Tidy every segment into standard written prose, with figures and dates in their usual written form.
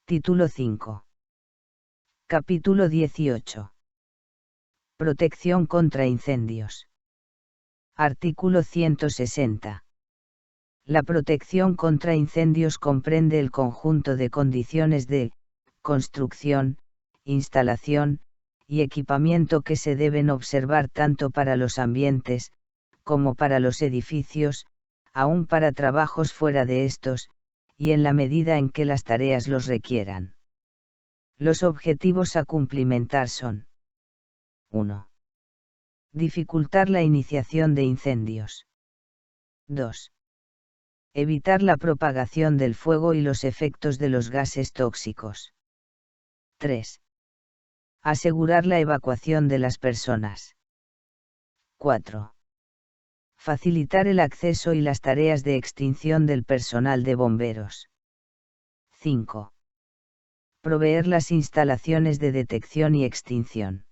Título 5. Capítulo 18. Protección contra incendios. Artículo 160. La protección contra incendios comprende el conjunto de condiciones de construcción, instalación y equipamiento que se deben observar tanto para los ambientes, como para los edificios, aun para trabajos fuera de estos, y en la medida en que las tareas los requieran. Los objetivos a cumplimentar son: 1. Dificultar la iniciación de incendios. 2. Evitar la propagación del fuego y los efectos de los gases tóxicos. 3. Asegurar la evacuación de las personas. 4. Facilitar el acceso y las tareas de extinción del personal de bomberos. 5. Proveer las instalaciones de detección y extinción.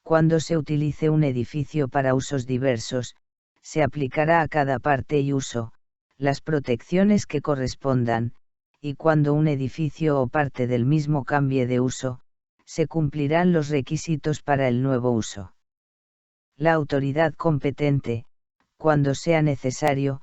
Cuando se utilice un edificio para usos diversos, se aplicará a cada parte y uso las protecciones que correspondan, y cuando un edificio o parte del mismo cambie de uso, se cumplirán los requisitos para el nuevo uso. La autoridad competente, cuando sea necesario,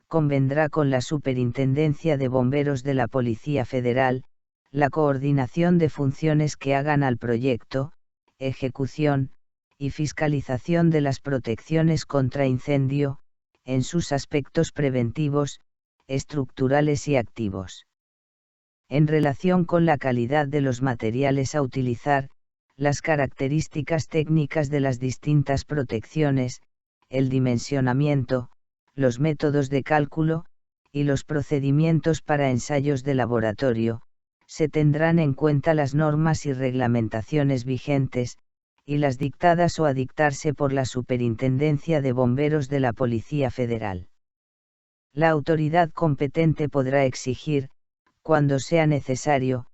convendrá con la Superintendencia de Bomberos de la Policía Federal, la coordinación de funciones que hagan al proyecto, ejecución y fiscalización de las protecciones contra incendio, en sus aspectos preventivos, estructurales y activos. En relación con la calidad de los materiales a utilizar, las características técnicas de las distintas protecciones, el dimensionamiento, los métodos de cálculo, y los procedimientos para ensayos de laboratorio, se tendrán en cuenta las normas y reglamentaciones vigentes, y las dictadas o a dictarse por la Superintendencia de Bomberos de la Policía Federal. La autoridad competente podrá exigir, cuando sea necesario,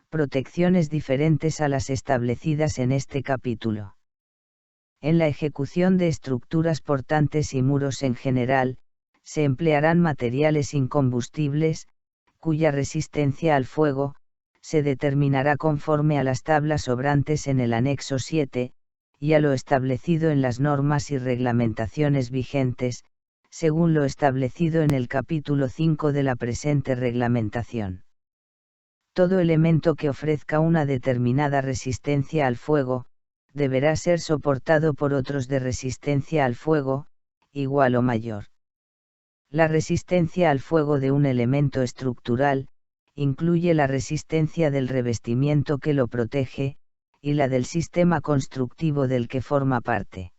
protecciones diferentes a las establecidas en este capítulo. En la ejecución de estructuras portantes y muros en general, se emplearán materiales incombustibles, cuya resistencia al fuego se determinará conforme a las tablas sobrantes en el anexo 7, y a lo establecido en las normas y reglamentaciones vigentes, según lo establecido en el capítulo 5 de la presente reglamentación. Todo elemento que ofrezca una determinada resistencia al fuego, deberá ser soportado por otros de resistencia al fuego, igual o mayor. La resistencia al fuego de un elemento estructural, incluye la resistencia del revestimiento que lo protege, y la del sistema constructivo del que forma parte.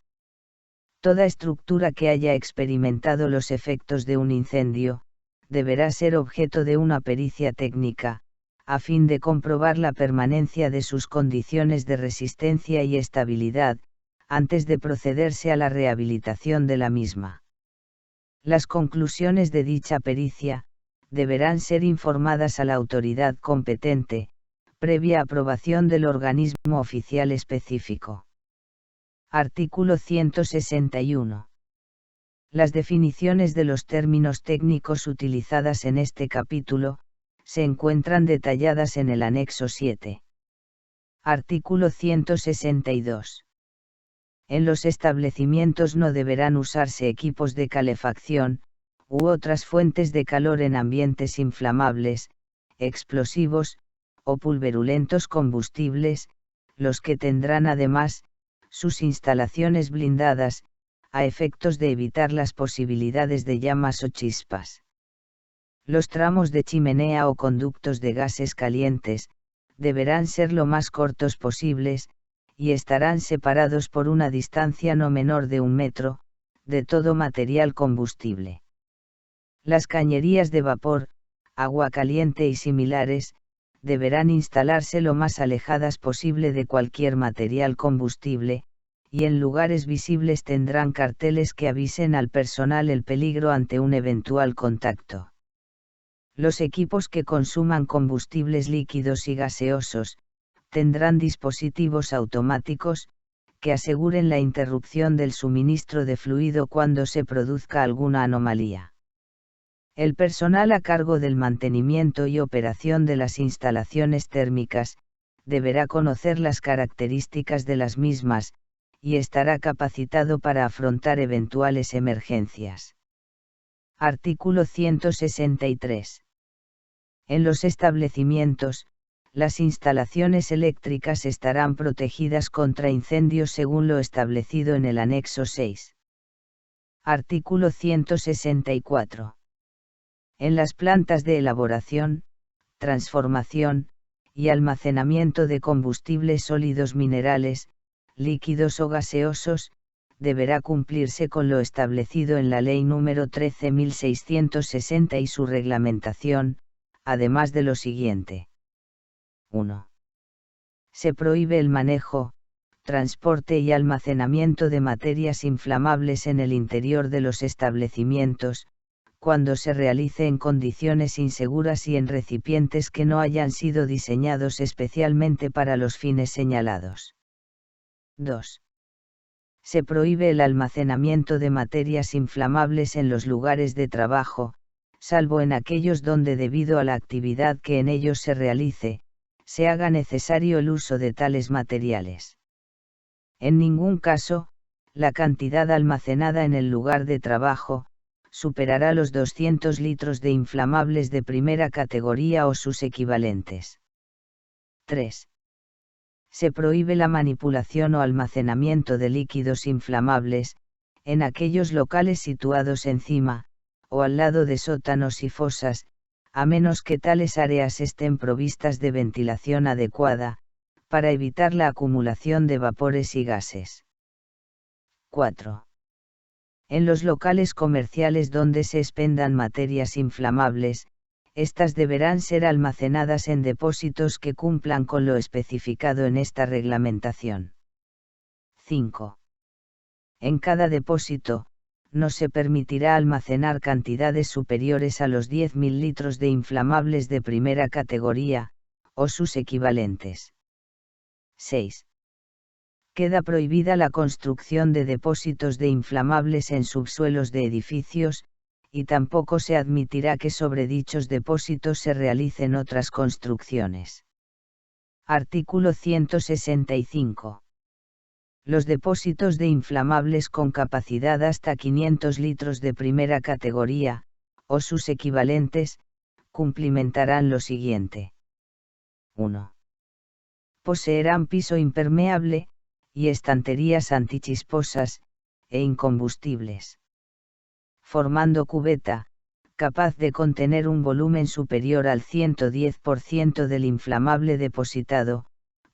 Toda estructura que haya experimentado los efectos de un incendio, deberá ser objeto de una pericia técnica, a fin de comprobar la permanencia de sus condiciones de resistencia y estabilidad, antes de procederse a la rehabilitación de la misma. Las conclusiones de dicha pericia deberán ser informadas a la autoridad competente, previa aprobación del organismo oficial específico. Artículo 161. Las definiciones de los términos técnicos utilizadas en este capítulo se encuentran detalladas en el anexo 7. Artículo 162. En los establecimientos no deberán usarse equipos de calefacción, u otras fuentes de calor en ambientes inflamables, explosivos, o pulverulentos combustibles, los que tendrán además, sus instalaciones blindadas, a efectos de evitar las posibilidades de llamas o chispas. Los tramos de chimenea o conductos de gases calientes, deberán ser lo más cortos posibles, y estarán separados por una distancia no menor de 1 metro, de todo material combustible. Las cañerías de vapor, agua caliente y similares, deberán instalarse lo más alejadas posible de cualquier material combustible, y en lugares visibles tendrán carteles que avisen al personal el peligro ante un eventual contacto. Los equipos que consuman combustibles líquidos y gaseosos, tendrán dispositivos automáticos, que aseguren la interrupción del suministro de fluido cuando se produzca alguna anomalía. El personal a cargo del mantenimiento y operación de las instalaciones térmicas, deberá conocer las características de las mismas, y estará capacitado para afrontar eventuales emergencias. Artículo 163. En los establecimientos, las instalaciones eléctricas estarán protegidas contra incendios según lo establecido en el anexo 6. Artículo 164. En las plantas de elaboración, transformación, y almacenamiento de combustibles sólidos minerales, líquidos o gaseosos, deberá cumplirse con lo establecido en la Ley nº 13.660 y su reglamentación, además de lo siguiente. 1. Se prohíbe el manejo, transporte y almacenamiento de materias inflamables en el interior de los establecimientos, cuando se realice en condiciones inseguras y en recipientes que no hayan sido diseñados especialmente para los fines señalados. 2. Se prohíbe el almacenamiento de materias inflamables en los lugares de trabajo, salvo en aquellos donde debido a la actividad que en ellos se realice, se haga necesario el uso de tales materiales. En ningún caso, la cantidad almacenada en el lugar de trabajo, superará los 200 litros de inflamables de primera categoría o sus equivalentes. 3. Se prohíbe la manipulación o almacenamiento de líquidos inflamables, en aquellos locales situados encima, o al lado de sótanos y fosas, a menos que tales áreas estén provistas de ventilación adecuada, para evitar la acumulación de vapores y gases. 4. En los locales comerciales donde se expendan materias inflamables, estas deberán ser almacenadas en depósitos que cumplan con lo especificado en esta reglamentación. 5. En cada depósito, no se permitirá almacenar cantidades superiores a los 10.000 litros de inflamables de primera categoría, o sus equivalentes. 6. Queda prohibida la construcción de depósitos de inflamables en subsuelos de edificios, y tampoco se admitirá que sobre dichos depósitos se realicen otras construcciones. Artículo 165. Los depósitos de inflamables con capacidad hasta 500 litros de primera categoría, o sus equivalentes, cumplimentarán lo siguiente. 1. Poseerán piso impermeable, y estanterías antichisposas, e incombustibles. Formando cubeta, capaz de contener un volumen superior al 110% del inflamable depositado,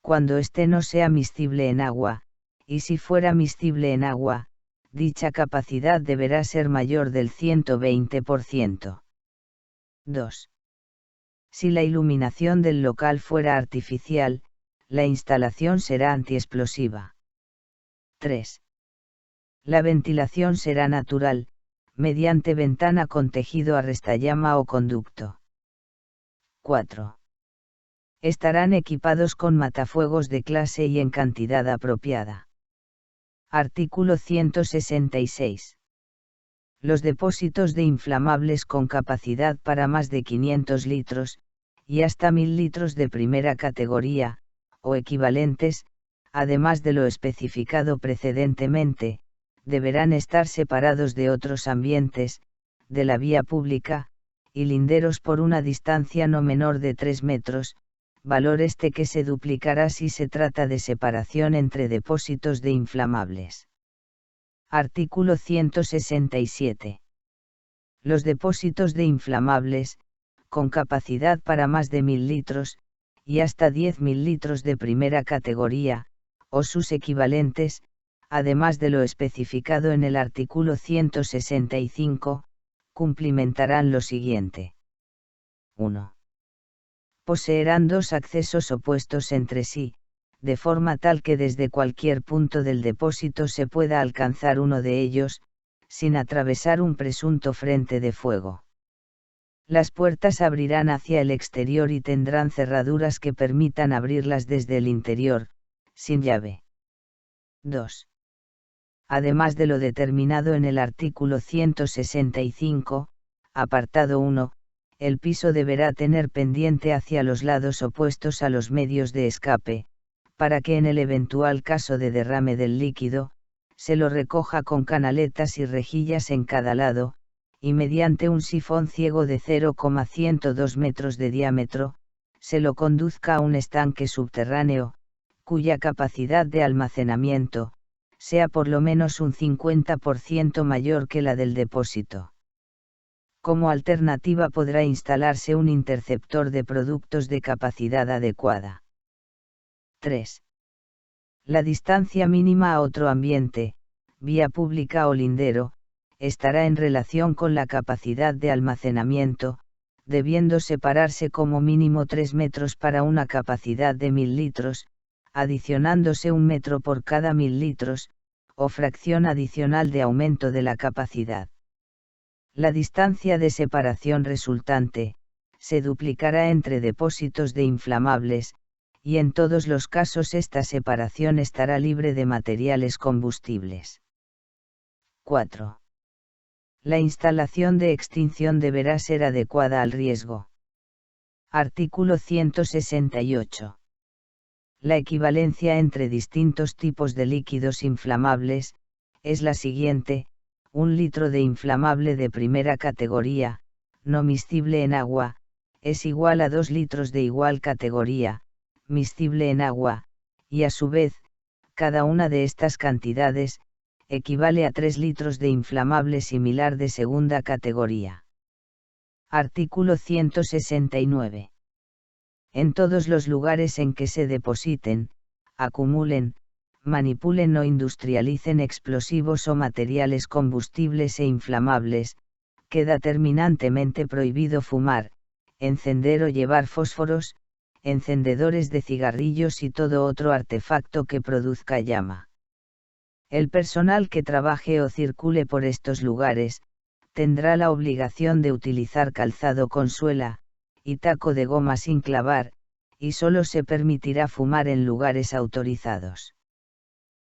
cuando éste no sea miscible en agua, y si fuera miscible en agua, dicha capacidad deberá ser mayor del 120%. 2. Si la iluminación del local fuera artificial, la instalación será antiexplosiva. 3. La ventilación será natural, mediante ventana con tejido a restallama o conducto. 4. Estarán equipados con matafuegos de clase y en cantidad apropiada. Artículo 166. Los depósitos de inflamables con capacidad para más de 500 litros, y hasta 1.000 litros de primera categoría, o equivalentes, además de lo especificado precedentemente, deberán estar separados de otros ambientes, de la vía pública, y linderos por una distancia no menor de 3 metros, valor este que se duplicará si se trata de separación entre depósitos de inflamables. Artículo 167. Los depósitos de inflamables, con capacidad para más de 1.000 litros, y hasta 10.000 litros de primera categoría, o sus equivalentes, además de lo especificado en el artículo 165, cumplimentarán lo siguiente. 1. Poseerán dos accesos opuestos entre sí, de forma tal que desde cualquier punto del depósito se pueda alcanzar uno de ellos, sin atravesar un presunto frente de fuego. Las puertas abrirán hacia el exterior y tendrán cerraduras que permitan abrirlas desde el interior, sin llave. 2. Además de lo determinado en el artículo 165, Apartado 1. El piso deberá tener pendiente hacia los lados opuestos a los medios de escape, para que en el eventual caso de derrame del líquido, se lo recoja con canaletas y rejillas en cada lado, y mediante un sifón ciego de 0,102 metros de diámetro, se lo conduzca a un estanque subterráneo, cuya capacidad de almacenamiento, sea por lo menos un 50% mayor que la del depósito. Como alternativa podrá instalarse un interceptor de productos de capacidad adecuada. 3. La distancia mínima a otro ambiente, vía pública o lindero, estará en relación con la capacidad de almacenamiento, debiendo separarse como mínimo 3 metros para una capacidad de 1000 litros, adicionándose 1 metro por cada 1000 litros, o fracción adicional de aumento de la capacidad. La distancia de separación resultante, se duplicará entre depósitos de inflamables, y en todos los casos esta separación estará libre de materiales combustibles. 4. La instalación de extinción deberá ser adecuada al riesgo. Artículo 168. La equivalencia entre distintos tipos de líquidos inflamables, es la siguiente: 1 litro de inflamable de primera categoría, no miscible en agua, es igual a 2 litros de igual categoría, miscible en agua, y a su vez, cada una de estas cantidades, equivale a 3 litros de inflamable similar de segunda categoría. Artículo 169. En todos los lugares en que se depositen, acumulen, manipulen o industrialicen explosivos o materiales combustibles e inflamables, queda terminantemente prohibido fumar, encender o llevar fósforos, encendedores de cigarrillos y todo otro artefacto que produzca llama. El personal que trabaje o circule por estos lugares, tendrá la obligación de utilizar calzado con suela, y taco de goma sin clavar, y solo se permitirá fumar en lugares autorizados.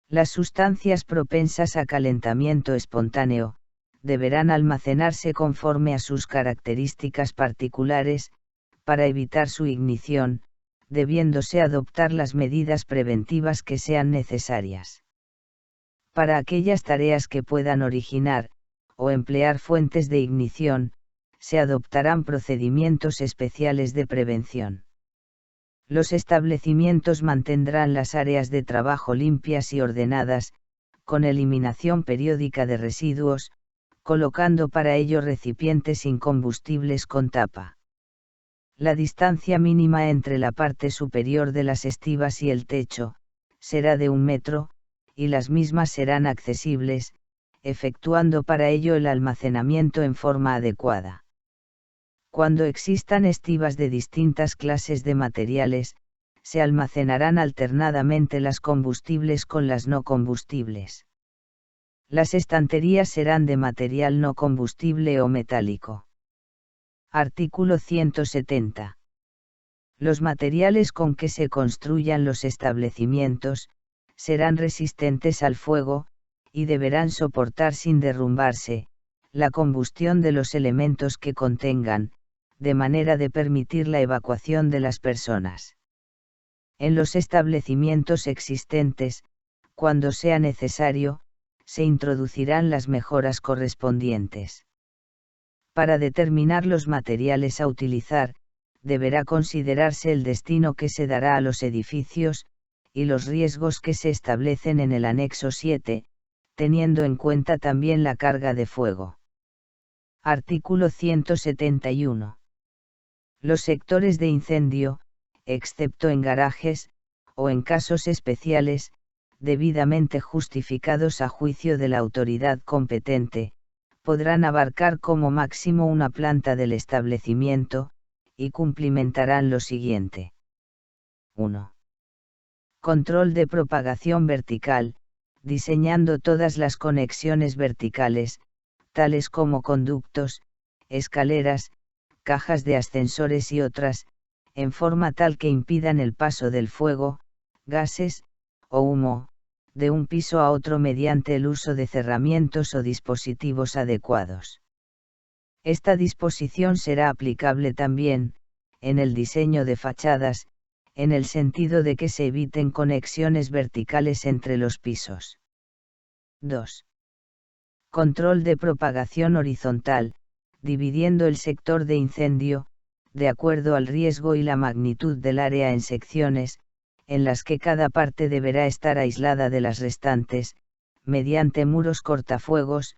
Las sustancias propensas a calentamiento espontáneo, deberán almacenarse conforme a sus características particulares, para evitar su ignición, debiéndose adoptar las medidas preventivas que sean necesarias. Para aquellas tareas que puedan originar, o emplear fuentes de ignición, se adoptarán procedimientos especiales de prevención. Los establecimientos mantendrán las áreas de trabajo limpias y ordenadas, con eliminación periódica de residuos, colocando para ello recipientes incombustibles con tapa. La distancia mínima entre la parte superior de las estivas y el techo, será de 1 metro, y las mismas serán accesibles, efectuando para ello el almacenamiento en forma adecuada. Cuando existan estivas de distintas clases de materiales, se almacenarán alternadamente las combustibles con las no combustibles. Las estanterías serán de material no combustible o metálico. Artículo 170. Los materiales con que se construyan los establecimientos, serán resistentes al fuego, y deberán soportar sin derrumbarse, la combustión de los elementos que contengan, de manera de permitir la evacuación de las personas. En los establecimientos existentes, cuando sea necesario, se introducirán las mejoras correspondientes. Para determinar los materiales a utilizar, deberá considerarse el destino que se dará a los edificios, y los riesgos que se establecen en el anexo 7, teniendo en cuenta también la carga de fuego. Artículo 171. Los sectores de incendio, excepto en garajes, o en casos especiales, debidamente justificados a juicio de la autoridad competente, podrán abarcar como máximo una planta del establecimiento, y cumplimentarán lo siguiente. 1. Control de propagación vertical, diseñando todas las conexiones verticales, tales como conductos, escaleras, cajas de ascensores y otras, en forma tal que impidan el paso del fuego, gases, o humo, de un piso a otro mediante el uso de cerramientos o dispositivos adecuados. Esta disposición será aplicable también, en el diseño de fachadas, en el sentido de que se eviten conexiones verticales entre los pisos. 2. Control de propagación horizontal, dividiendo el sector de incendio, de acuerdo al riesgo y la magnitud del área en secciones, en las que cada parte deberá estar aislada de las restantes, mediante muros cortafuegos,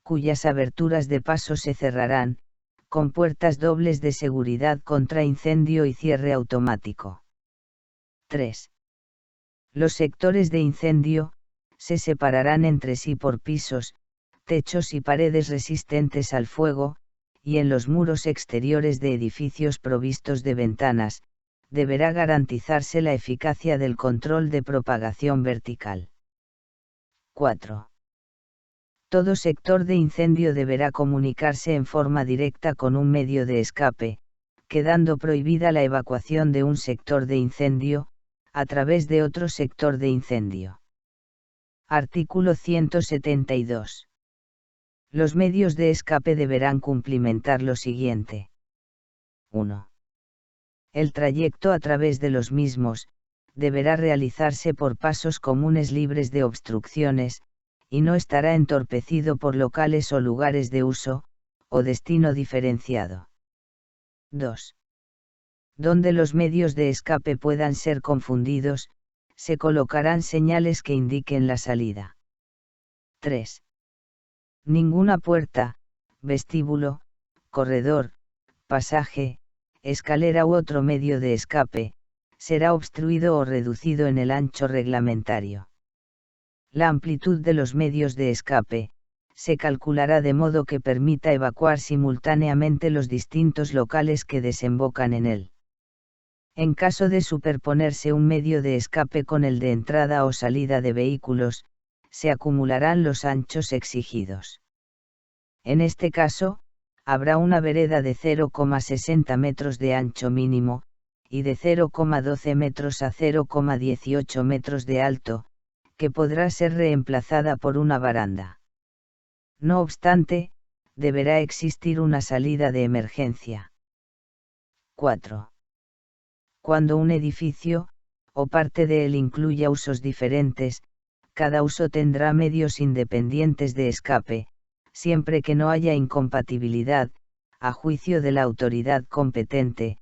cuyas aberturas de paso se cerrarán, con puertas dobles de seguridad contra incendio y cierre automático. 3. Los sectores de incendio, se separarán entre sí por pisos, techos y paredes resistentes al fuego, y en los muros exteriores de edificios provistos de ventanas, deberá garantizarse la eficacia del control de propagación vertical. 4. Todo sector de incendio deberá comunicarse en forma directa con un medio de escape, quedando prohibida la evacuación de un sector de incendio, a través de otro sector de incendio. Artículo 172. Los medios de escape deberán cumplimentar lo siguiente. 1. El trayecto a través de los mismos, deberá realizarse por pasos comunes libres de obstrucciones, y no estará entorpecido por locales o lugares de uso, o destino diferenciado. 2. Donde los medios de escape puedan ser confundidos, se colocarán señales que indiquen la salida. 3. Ninguna puerta, vestíbulo, corredor, pasaje, escalera u otro medio de escape, será obstruido o reducido en el ancho reglamentario. La amplitud de los medios de escape, se calculará de modo que permita evacuar simultáneamente los distintos locales que desembocan en él. En caso de superponerse un medio de escape con el de entrada o salida de vehículos, se acumularán los anchos exigidos. En este caso, habrá una vereda de 0,60 metros de ancho mínimo, y de 0,12 metros a 0,18 metros de alto, que podrá ser reemplazada por una baranda. No obstante, deberá existir una salida de emergencia. 4. Cuando un edificio, o parte de él incluya usos diferentes, cada uso tendrá medios independientes de escape, siempre que no haya incompatibilidad, a juicio de la autoridad competente,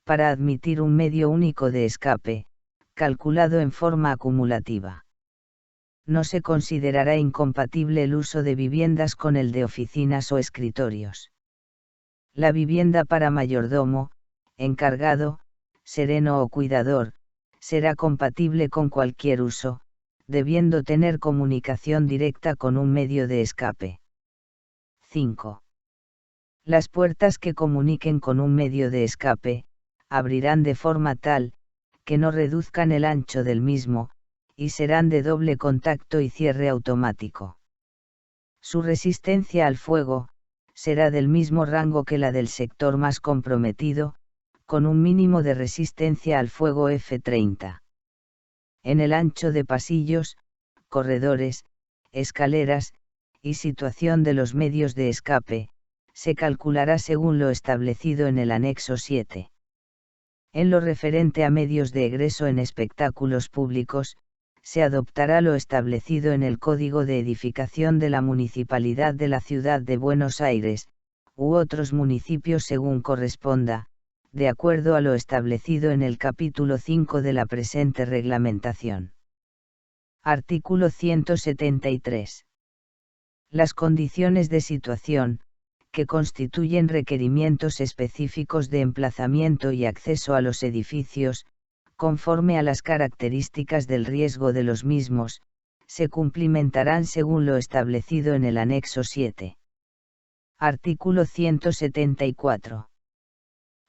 para admitir un medio único de escape, calculado en forma acumulativa. No se considerará incompatible el uso de viviendas con el de oficinas o escritorios. La vivienda para mayordomo, encargado, sereno o cuidador, será compatible con cualquier uso, debiendo tener comunicación directa con un medio de escape. 5. Las puertas que comuniquen con un medio de escape, abrirán de forma tal, que no reduzcan el ancho del mismo, y serán de doble contacto y cierre automático. Su resistencia al fuego, será del mismo rango que la del sector más comprometido, con un mínimo de resistencia al fuego F30. En el ancho de pasillos, corredores, escaleras, y situación de los medios de escape, se calculará según lo establecido en el anexo 7. En lo referente a medios de egreso en espectáculos públicos, se adoptará lo establecido en el Código de Edificación de la Municipalidad de la Ciudad de Buenos Aires, u otros municipios según corresponda, de acuerdo a lo establecido en el capítulo 5 de la presente reglamentación. Artículo 173. Las condiciones de situación, que constituyen requerimientos específicos de emplazamiento y acceso a los edificios, conforme a las características del riesgo de los mismos, se cumplimentarán según lo establecido en el anexo 7. Artículo 174.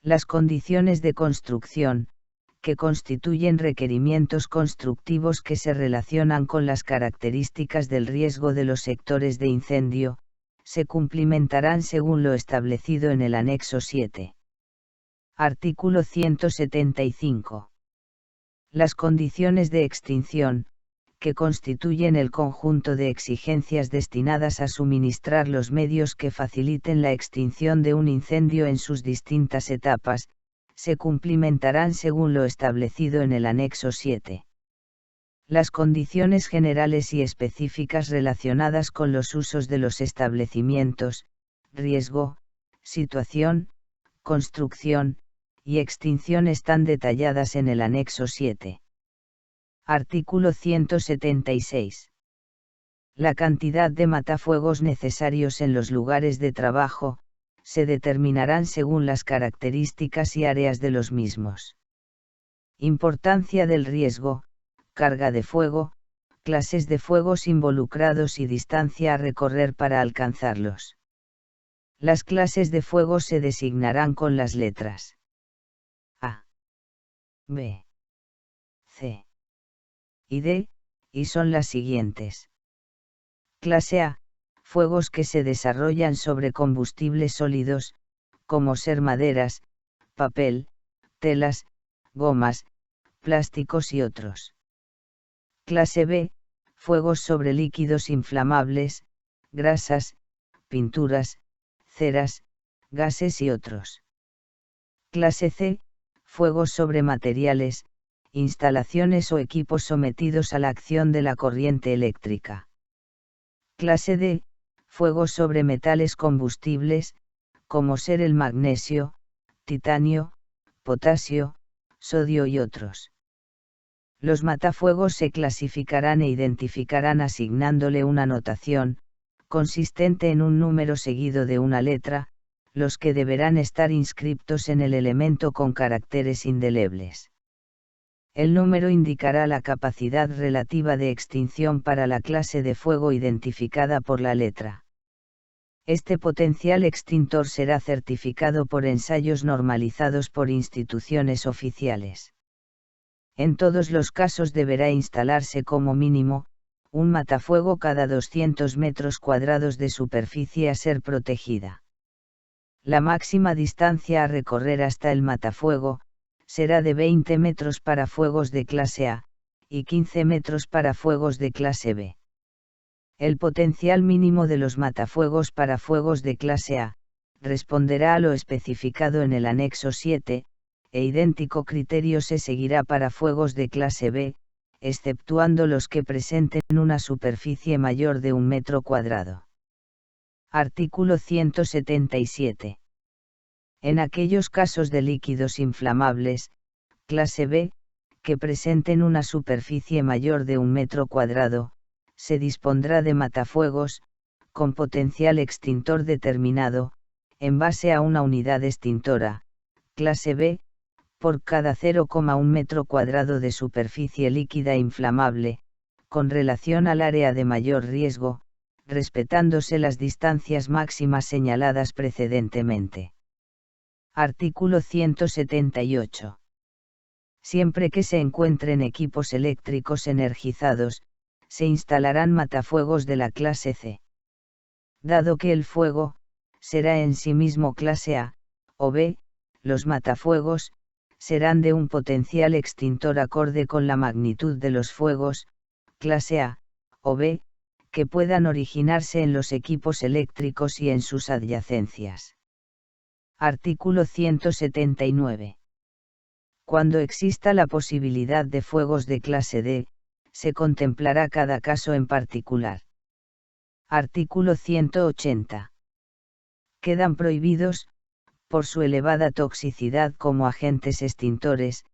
Las condiciones de construcción, que constituyen requerimientos constructivos que se relacionan con las características del riesgo de los sectores de incendio, se cumplimentarán según lo establecido en el anexo 7. Artículo 175. Las condiciones de extinción, que constituyen el conjunto de exigencias destinadas a suministrar los medios que faciliten la extinción de un incendio en sus distintas etapas, se cumplimentarán según lo establecido en el anexo 7. Las condiciones generales y específicas relacionadas con los usos de los establecimientos, riesgo, situación, construcción y extinción están detalladas en el anexo 7. Artículo 176. La cantidad de matafuegos necesarios en los lugares de trabajo, se determinarán según las características y áreas de los mismos. Importancia del riesgo, carga de fuego, clases de fuegos involucrados y distancia a recorrer para alcanzarlos. Las clases de fuego se designarán con las letras A, B, C y D, y son las siguientes. Clase A, fuegos que se desarrollan sobre combustibles sólidos, como ser maderas, papel, telas, gomas, plásticos y otros. Clase B, fuegos sobre líquidos inflamables, grasas, pinturas, ceras, gases y otros. Clase C, fuegos sobre materiales, instalaciones o equipos sometidos a la acción de la corriente eléctrica. Clase D, fuegos sobre metales combustibles, como ser el magnesio, titanio, potasio, sodio y otros. Los matafuegos se clasificarán e identificarán asignándole una notación, consistente en un número seguido de una letra, los que deberán estar inscriptos en el elemento con caracteres indelebles. El número indicará la capacidad relativa de extinción para la clase de fuego identificada por la letra. Este potencial extintor será certificado por ensayos normalizados por instituciones oficiales. En todos los casos deberá instalarse como mínimo, un matafuego cada 200 metros cuadrados de superficie a ser protegida. La máxima distancia a recorrer hasta el matafuego, será de 20 metros para fuegos de clase A, y 15 metros para fuegos de clase B. El potencial mínimo de los matafuegos para fuegos de clase A, responderá a lo especificado en el anexo 7, e idéntico criterio se seguirá para fuegos de clase B, exceptuando los que presenten una superficie mayor de 1 metro cuadrado. Artículo 177. En aquellos casos de líquidos inflamables, clase B, que presenten una superficie mayor de 1 metro cuadrado, se dispondrá de matafuegos, con potencial extintor determinado, en base a una unidad extintora, clase B, por cada 0,1 metro cuadrado de superficie líquida inflamable, con relación al área de mayor riesgo, respetándose las distancias máximas señaladas precedentemente. Artículo 178. Siempre que se encuentren equipos eléctricos energizados, se instalarán matafuegos de la clase C. Dado que el fuego, será en sí mismo clase A, o B, los matafuegos, serán de un potencial extintor acorde con la magnitud de los fuegos, clase A, o B, que puedan originarse en los equipos eléctricos y en sus adyacencias. Artículo 179. Cuando exista la posibilidad de fuegos de clase D, se contemplará cada caso en particular. Artículo 180. Quedan prohibidos, por su elevada toxicidad como agentes extintores,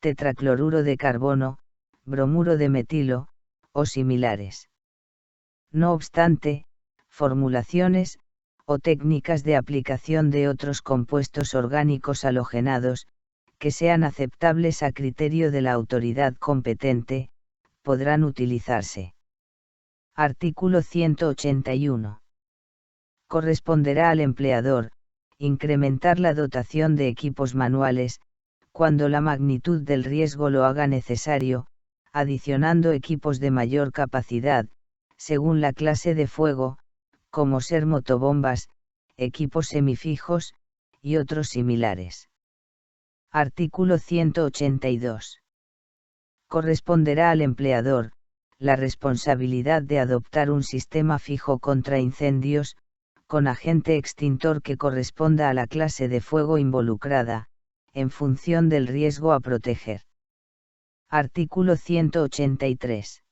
tetracloruro de carbono, bromuro de metilo, o similares. No obstante, formulaciones, o técnicas de aplicación de otros compuestos orgánicos halogenados, que sean aceptables a criterio de la autoridad competente, podrán utilizarse. Artículo 181. Corresponderá al empleador, incrementar la dotación de equipos manuales, cuando la magnitud del riesgo lo haga necesario, adicionando equipos de mayor capacidad, según la clase de fuego, como ser motobombas, equipos semifijos, y otros similares. Artículo 182. Corresponderá al empleador, la responsabilidad de adoptar un sistema fijo contra incendios, con agente extintor que corresponda a la clase de fuego involucrada, en función del riesgo a proteger. Artículo 183.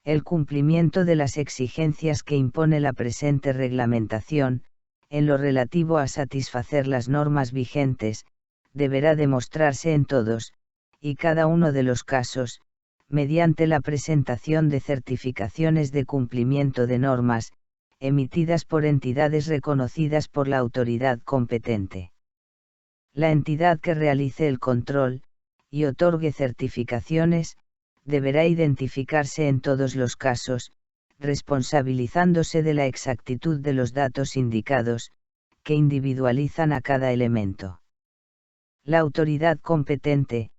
El cumplimiento de las exigencias que impone la presente reglamentación, en lo relativo a satisfacer las normas vigentes, deberá demostrarse en todos, y cada uno de los casos, mediante la presentación de certificaciones de cumplimiento de normas, emitidas por entidades reconocidas por la autoridad competente. La entidad que realice el control, y otorgue certificaciones, deberá identificarse en todos los casos, responsabilizándose de la exactitud de los datos indicados, que individualizan a cada elemento. La autoridad competente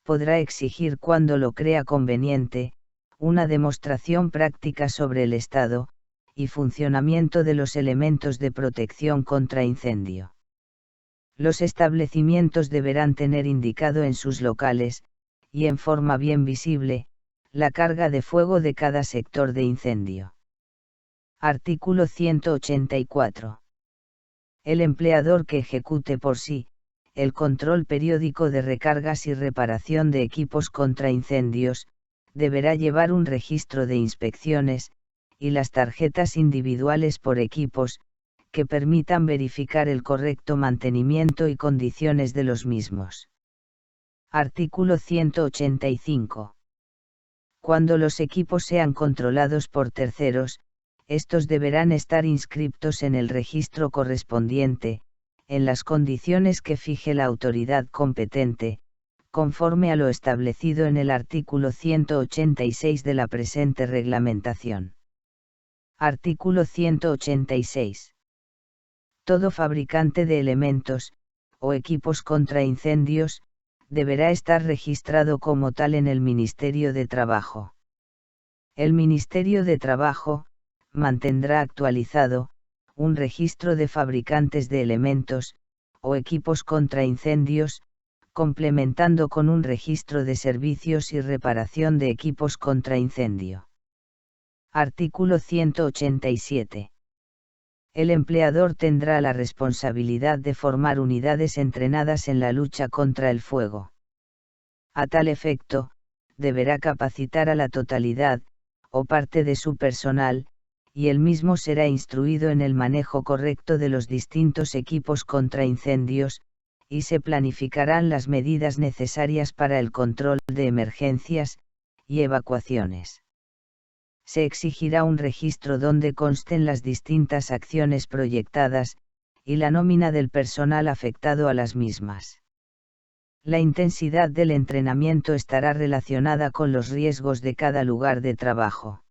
podrá exigir cuando lo crea conveniente, una demostración práctica sobre el estado y funcionamiento de los elementos de protección contra incendio. Los establecimientos deberán tener indicado en sus locales, y en forma bien visible, la carga de fuego de cada sector de incendio. Artículo 184. El empleador que ejecute por sí, el control periódico de recargas y reparación de equipos contra incendios, deberá llevar un registro de inspecciones, y las tarjetas individuales por equipos, que permitan verificar el correcto mantenimiento y condiciones de los mismos. Artículo 185. Cuando los equipos sean controlados por terceros, estos deberán estar inscriptos en el registro correspondiente, en las condiciones que fije la autoridad competente, conforme a lo establecido en el artículo 186 de la presente reglamentación. Artículo 186. Todo fabricante de elementos, o equipos contra incendios, deberá estar registrado como tal en el Ministerio de Trabajo. El Ministerio de Trabajo mantendrá actualizado un registro de fabricantes de elementos, o equipos contra incendios, complementando con un registro de servicios y reparación de equipos contra incendio. Artículo 187. El empleador tendrá la responsabilidad de formar unidades entrenadas en la lucha contra el fuego. A tal efecto, deberá capacitar a la totalidad, o parte de su personal, y el mismo será instruido en el manejo correcto de los distintos equipos contra incendios, y se planificarán las medidas necesarias para el control de emergencias y evacuaciones. Se exigirá un registro donde consten las distintas acciones proyectadas, y la nómina del personal afectado a las mismas. La intensidad del entrenamiento estará relacionada con los riesgos de cada lugar de trabajo.